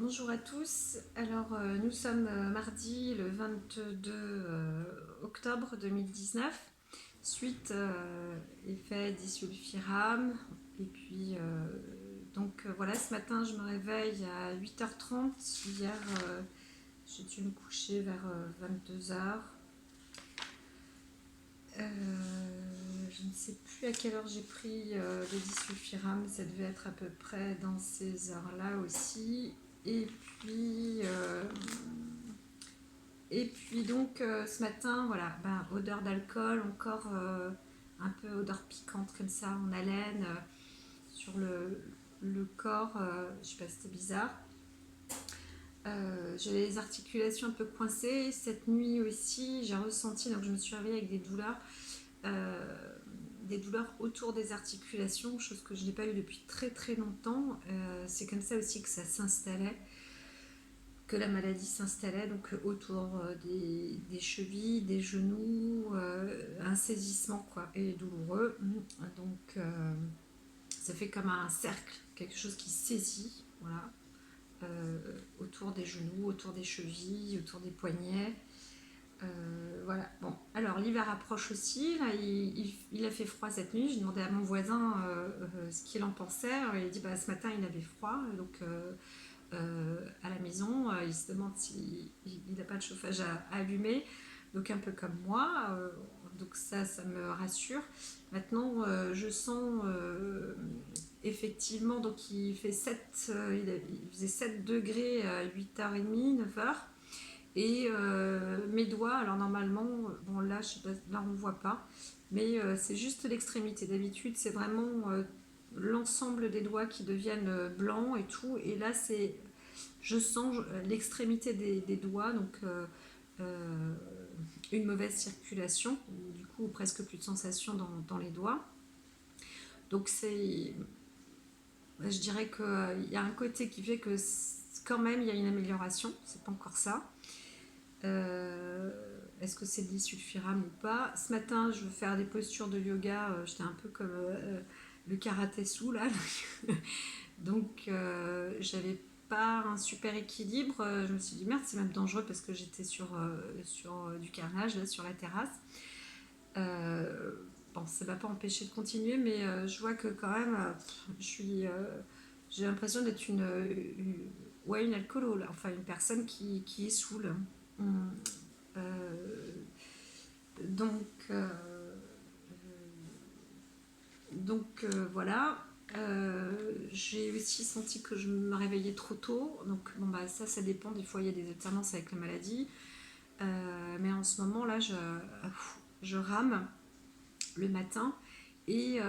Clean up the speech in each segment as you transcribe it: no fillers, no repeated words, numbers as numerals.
Bonjour à tous. Alors, nous sommes mardi le 22 octobre 2019, suite effet disulfiram. Et puis, voilà, ce matin, je me réveille à 8h30. Hier, j'ai dû me coucher vers 22h. Je ne sais plus à quelle heure j'ai pris le disulfiram, ça devait être à peu près dans ces heures-là aussi. Et puis, euh, ce matin, voilà, ben, odeur d'alcool, encore un peu odeur piquante comme ça en haleine sur le corps, je sais pas, c'était bizarre. J'avais les articulations un peu coincées. Cette nuit aussi, j'ai ressenti, donc je me suis réveillée avec des douleurs autour des articulations, chose que je n'ai pas eu depuis très très longtemps. C'est comme ça aussi que ça s'installait, que la maladie s'installait, donc autour des chevilles, des genoux, un saisissement quoi, et douloureux. Donc ça fait comme un cercle, quelque chose qui saisit, voilà, autour des genoux, autour des chevilles, autour des poignets. Voilà. Bon, alors l'hiver approche aussi. Là, il a fait froid cette nuit. J'ai demandé à mon voisin ce qu'il en pensait. Il a dit bah, ce matin il avait froid, donc à la maison, il se demande s'il n'a pas de chauffage à allumer. Donc un peu comme moi. Donc ça me rassure. Maintenant, je sens effectivement, donc il fait 7, il faisait 7 degrés à 8h30, 9h. Et mes doigts, alors normalement, bon là, je sais pas, là on ne voit pas, mais c'est juste l'extrémité. D'habitude, c'est vraiment l'ensemble des doigts qui deviennent blancs et tout. Et là, je sens l'extrémité des doigts, donc une mauvaise circulation, du coup presque plus de sensation dans les doigts. Donc je dirais qu'il y a un côté qui fait que quand même il y a une amélioration, c'est pas encore ça. Euh, Est-ce que c'est de l'issulfiram ou pas? Ce matin, je veux faire des postures de yoga. J'étais un peu comme le karaté sous là. Donc, j'avais pas un super équilibre. Je me suis dit merde, c'est même dangereux parce que j'étais sur du carrelage là sur la terrasse. Euh, bon, ça m'a pas empêché de continuer, mais je vois que quand même, j'ai l'impression d'être ouais, une alcoolo, là. Enfin une personne qui est saoule. Hum, euh, donc, euh, voilà. J'ai aussi senti que je me réveillais trop tôt. Donc bon bah ça dépend. Des fois il y a des alternances avec la maladie. Mais en ce moment là, je rame le matin et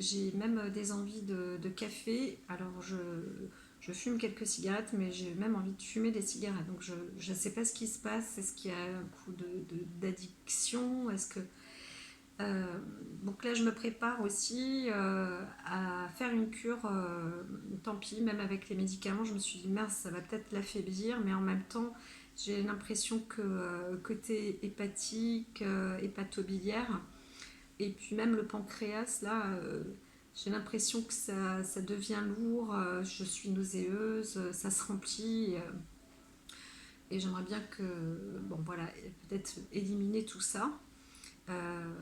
j'ai même des envies de café. Alors je fume quelques cigarettes, mais j'ai même envie de fumer des cigarettes. Donc je ne sais pas ce qui se passe. Est-ce qu'il y a un coup d'addiction? Est-ce que donc là, je me prépare aussi à faire une cure. Tant pis, même avec les médicaments, je me suis dit, mince, ça va peut-être l'affaiblir, mais en même temps, j'ai l'impression que côté hépatique, hépatobiliaire, et puis même le pancréas, là, j'ai l'impression que ça devient lourd, je suis nauséeuse, ça se remplit, et j'aimerais bien que, bon voilà, peut-être éliminer tout ça. Euh,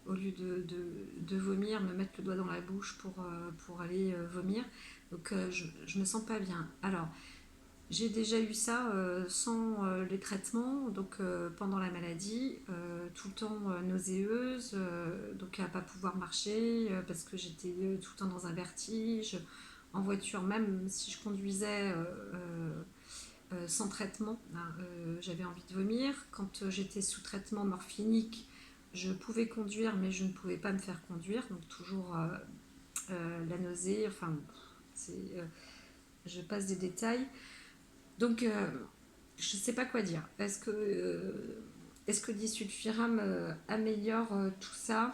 Au lieu de vomir, me mettre le doigt dans la bouche pour aller vomir. Donc je me sens pas bien. Alors, j'ai déjà eu ça sans les traitements, donc pendant la maladie, tout le temps nauséeuse, donc à pas pouvoir marcher parce que j'étais tout le temps dans un vertige. En voiture, même si je conduisais sans traitement, j'avais envie de vomir. Quand j'étais sous traitement morphinique, je pouvais conduire, mais je ne pouvais pas me faire conduire, donc toujours la nausée. Enfin, c'est, je passe des détails. Donc, je ne sais pas quoi dire. Est-ce que disulfiram améliore tout ça?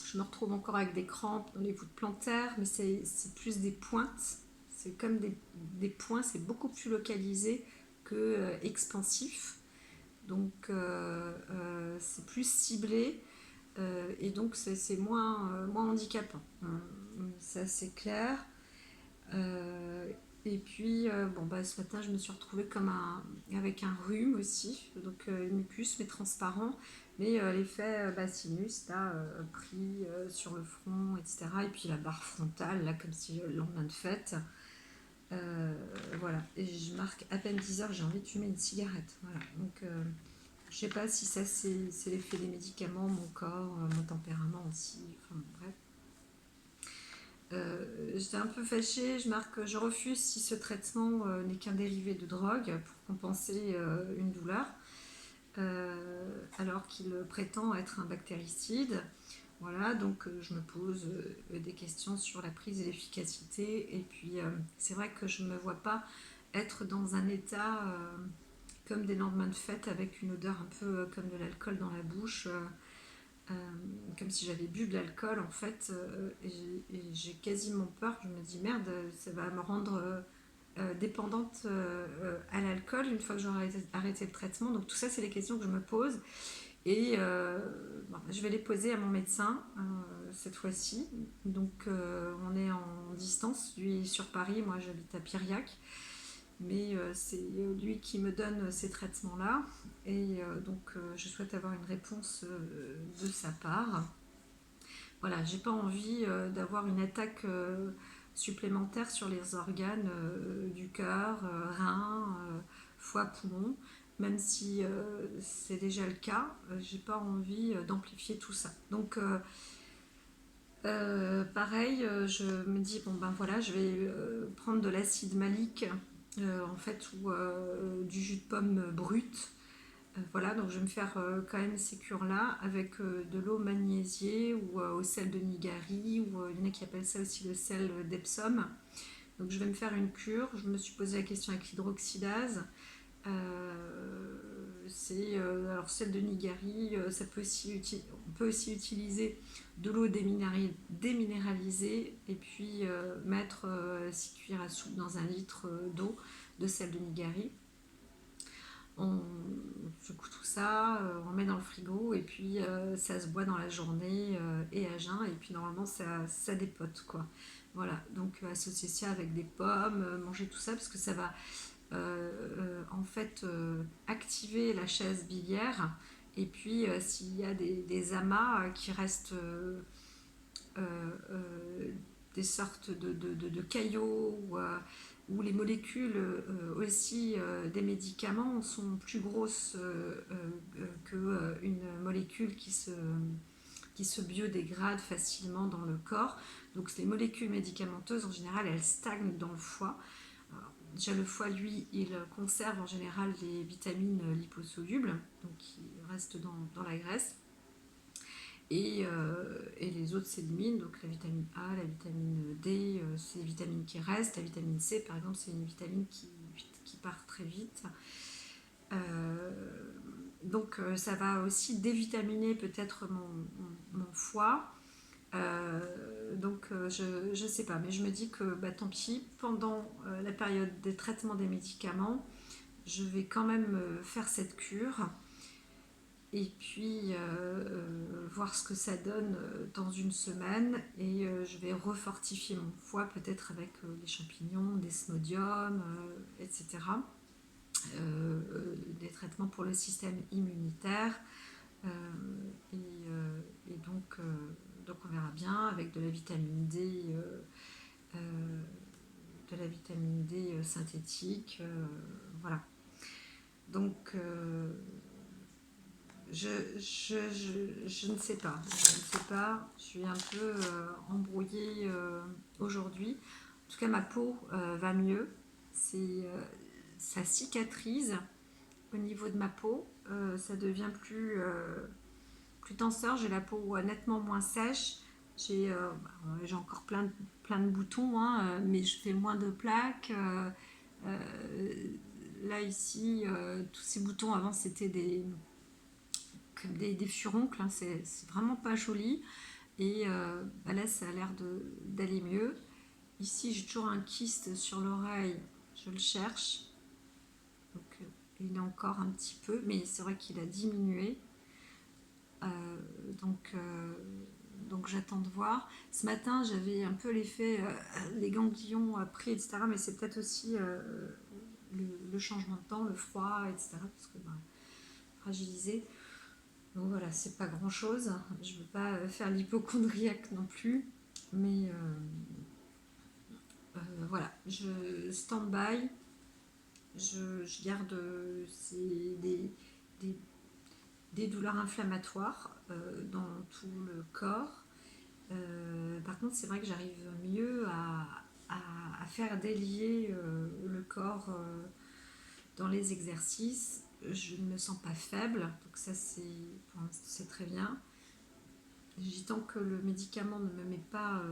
Je me retrouve encore avec des crampes dans les voûtes plantaires, mais c'est plus des pointes. C'est comme des points, c'est beaucoup plus localisé que expansif. Donc, c'est plus ciblé et donc c'est moins handicapant. Ça, c'est clair. Euh, Et puis, ce matin, je me suis retrouvée avec un rhume aussi, donc une mucus, mais transparent, mais l'effet sinus, là, pris sur le front, etc. Et puis la barre frontale, là, comme si le lendemain de fête. Euh, voilà, et je marque à peine 10 heures, j'ai envie de fumer une cigarette. Voilà, donc je sais pas si ça c'est l'effet des médicaments, mon corps, mon tempérament aussi, enfin bref. J'étais un peu fâchée, je marque je refuse si ce traitement n'est qu'un dérivé de drogue pour compenser une douleur, alors qu'il prétend être un bactéricide. Voilà, donc je me pose des questions sur la prise et l'efficacité. Et puis c'est vrai que je ne me vois pas être dans un état comme des lendemains de fête avec une odeur un peu comme de l'alcool dans la bouche. Euh, Comme si j'avais bu de l'alcool en fait, et j'ai quasiment peur. Je me dis merde, ça va me rendre dépendante à l'alcool une fois que j'aurai arrêté le traitement. Donc tout ça, c'est les questions que je me pose. Et je vais les poser à mon médecin cette fois-ci. Donc on est en distance, lui est sur Paris, moi j'habite à Piriac. Mais c'est lui qui me donne ces traitements-là. Et je souhaite avoir une réponse de sa part. Voilà, j'ai pas envie d'avoir une attaque supplémentaire sur les organes du cœur, rein, foie, poumon. Même si c'est déjà le cas, j'ai pas envie d'amplifier tout ça. Donc pareil, je me dis bon ben voilà, je vais prendre de l'acide malique en fait ou du jus de pomme brut. Voilà, donc je vais me faire quand même ces cures-là avec de l'eau magnésiée ou au sel de Nigari, ou il y en a qui appellent ça aussi le sel d'Epsom. Donc je vais me faire une cure. Je me suis posé la question avec l'hydroxydase. Alors celle de Nigari, on peut aussi utiliser de l'eau déminéralisée et puis mettre 6 cuillères à soupe dans 1 litre d'eau de sel de Nigari. On secoue tout ça, on met dans le frigo et puis ça se boit dans la journée et à jeun, et puis normalement ça dépote quoi. Voilà, donc associer ça avec des pommes, manger tout ça parce que ça va en fait activer la chaise biliaire, et puis s'il y a des amas qui restent euh, des sortes de caillots où les molécules aussi des médicaments sont plus grosses qu'une molécule qui se biodégrade facilement dans le corps. Donc les molécules médicamenteuses en général elles stagnent dans le foie. Alors, déjà le foie lui il conserve en général les vitamines liposolubles donc qui restent dans la graisse, et les autres s'éliminent, donc la vitamine A, la vitamine D, c'est les vitamines qui restent. La vitamine C par exemple c'est une vitamine qui part très vite. Ça va aussi dévitaminer peut-être mon foie. Je sais pas, mais je me dis que tant pis, pendant la période des traitements des médicaments, je vais quand même faire cette cure et puis voir ce que ça donne dans une semaine, et je vais refortifier mon foie peut-être avec des champignons, des smodiums, etc. Des traitements pour le système immunitaire. Euh, donc on verra bien avec de la vitamine D, synthétique, voilà. Donc je ne sais pas, je suis un peu embrouillée aujourd'hui. En tout cas ma peau va mieux, ça cicatrise au niveau de ma peau, ça devient plus tenseur, j'ai la peau nettement moins sèche, j'ai encore plein de boutons, hein, mais je fais moins de plaques. Là ici, tous ces boutons avant c'était des furoncles, hein, c'est vraiment pas joli. Et là ça a l'air d'aller mieux. Ici j'ai toujours un kyste sur l'oreille, je le cherche. Donc il est encore un petit peu, mais c'est vrai qu'il a diminué. Euh, donc donc j'attends de voir. Ce matin, j'avais un peu l'effet, les ganglions pris, etc. Mais c'est peut-être aussi le changement de temps, le froid, etc. Parce que fragilisé. Donc voilà, c'est pas grand chose. Je veux pas faire l'hypochondriaque non plus. Mais voilà, je stand-by. Je garde des, des douleurs inflammatoires dans tout le corps. Par contre, c'est vrai que j'arrive mieux à faire délier le corps dans les exercices. Je ne me sens pas faible, donc ça pour l'instant c'est très bien. Tant que le médicament ne me met pas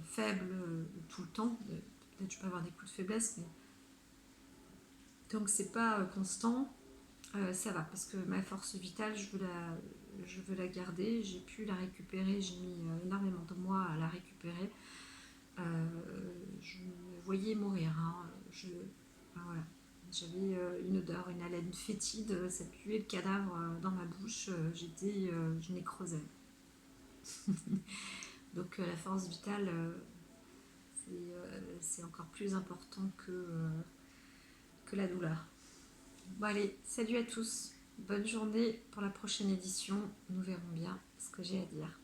faible tout le temps, peut-être je peux avoir des coups de faiblesse, mais tant que c'est pas constant, ça va, parce que ma force vitale, je veux la garder. J'ai pu la récupérer, j'ai mis énormément de mois à la récupérer. Je me voyais mourir. Hein. Voilà. J'avais une odeur, une haleine fétide, ça puait le cadavre dans ma bouche. Je nécrosais. Donc la force vitale, c'est encore plus important que la douleur. Bon allez, salut à tous. Bonne journée pour la prochaine édition. Nous verrons bien ce que j'ai à dire.